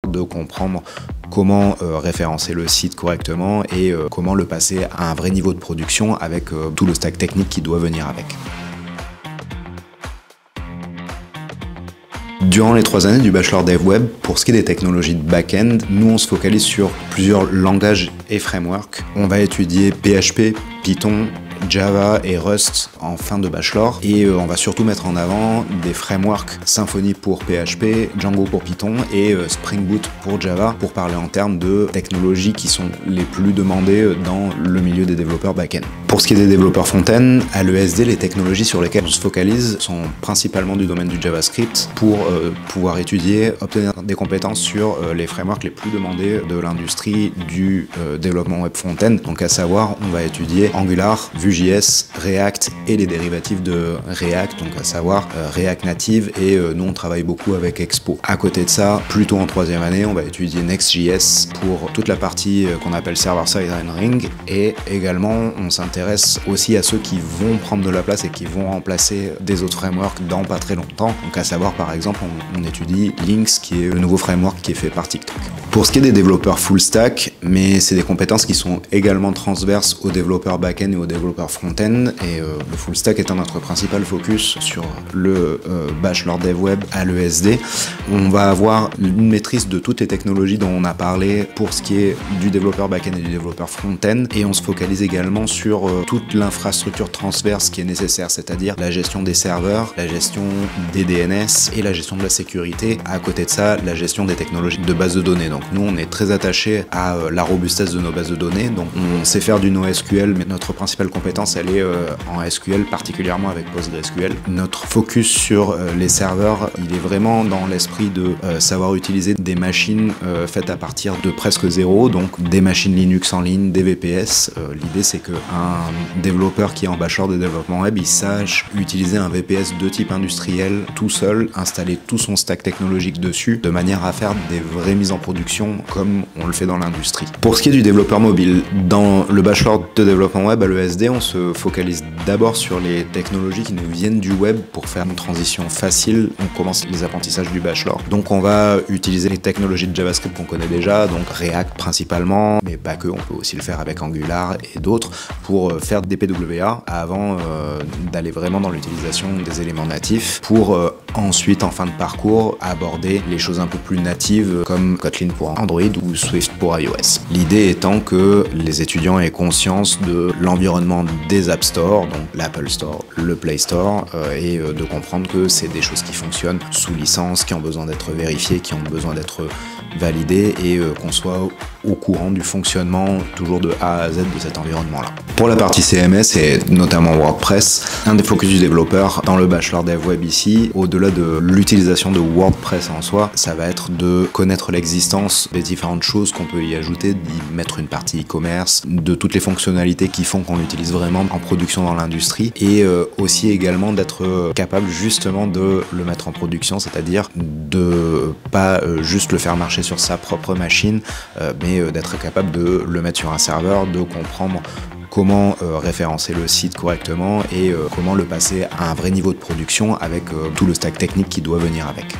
de comprendre comment référencer le site correctement et comment le passer à un vrai niveau de production avec tout le stack technique qui doit venir avec. Durant les 3 années du Bachelor Dev Web, pour ce qui est des technologies de back-end, nous on se focalise sur plusieurs langages et frameworks. On va étudier PHP, Python, Java et Rust en fin de bachelor et on va surtout mettre en avant des frameworks Symfony pour PHP, Django pour Python et Spring Boot pour Java pour parler en termes de technologies qui sont les plus demandées dans le milieu des développeurs back-end. Pour ce qui est des développeurs front-end, à l'ESD, les technologies sur lesquelles on se focalise sont principalement du domaine du JavaScript pour pouvoir étudier, obtenir des compétences sur les frameworks les plus demandés de l'industrie du développement web front-end. Donc à savoir, on va étudier Angular, Vue.js, React et les dérivatifs de React, donc à savoir React Native et nous on travaille beaucoup avec Expo. À côté de ça, plutôt en 3e année, on va étudier Next.js pour toute la partie qu'on appelle server-side rendering et également on s'intéresse aussi à ceux qui vont prendre de la place et qui vont remplacer des autres frameworks dans pas très longtemps. Donc à savoir par exemple, on étudie Lynx qui est le nouveau framework qui est fait par TikTok. Pour ce qui est des développeurs full stack, mais c'est des compétences qui sont également transverses aux développeurs back-end et aux développeurs front-end et le full stack étant notre principal focus sur le Bachelor Dev Web à l'ESD. On va avoir une maîtrise de toutes les technologies dont on a parlé pour ce qui est du développeur back-end et du développeur front-end et on se focalise également sur toute l'infrastructure transverse qui est nécessaire, c'est-à-dire la gestion des serveurs, la gestion des DNS et la gestion de la sécurité. À côté de ça, la gestion des technologies de base de données. Donc nous, on est très attaché à la robustesse de nos bases de données. Donc on sait faire du NoSQL, mais notre principale compétence, elle est en SQL, particulièrement avec PostgreSQL. Notre focus sur les serveurs, il est vraiment dans l'esprit de savoir utiliser des machines faites à partir de presque zéro, donc des machines Linux en ligne, des VPS. L'idée, c'est qu'un développeur qui est en bachelor de développement web, il sache utiliser un VPS de type industriel tout seul, installer tout son stack technologique dessus, de manière à faire des vraies mises en production comme on le fait dans l'industrie. Pour ce qui est du développeur mobile, dans le bachelor de développement web à l'ESD, on se focalise d'abord sur les technologies qui nous viennent du web pour faire une transition facile. On commence les apprentissages du bachelor. Donc on va utiliser les technologies de JavaScript qu'on connaît déjà, donc React principalement, mais pas que, on peut aussi le faire avec Angular et d'autres pour faire des PWA avant d'aller vraiment dans l'utilisation des éléments natifs pour ensuite en fin de parcours aborder les choses un peu plus natives comme Kotlin pour Android ou Swift pour iOS. L'idée étant que les étudiants aient conscience de l'environnement des App Store, donc l'Apple Store, le Play Store, et de comprendre que c'est des choses qui fonctionnent sous licence, qui ont besoin d'être vérifiées, qui ont besoin d'être validées et qu'on soit au courant du fonctionnement toujours de A à Z de cet environnement-là. Pour la partie CMS et notamment WordPress, un des focus du développeur dans le Bachelor Dev Web ici, au-delà de l'utilisation de WordPress en soi, ça va être de connaître l'existence des différentes choses qu'on peut y ajouter, d'y mettre une partie e-commerce, de toutes les fonctionnalités qui font qu'on l'utilise vraiment en production dans l'industrie et aussi également d'être capable justement de le mettre en production, c'est-à-dire de pas juste le faire marcher sur sa propre machine, mais d'être capable de le mettre sur un serveur, de comprendre comment référencer le site correctement et comment le passer à un vrai niveau de production avec tout le stack technique qui doit venir avec.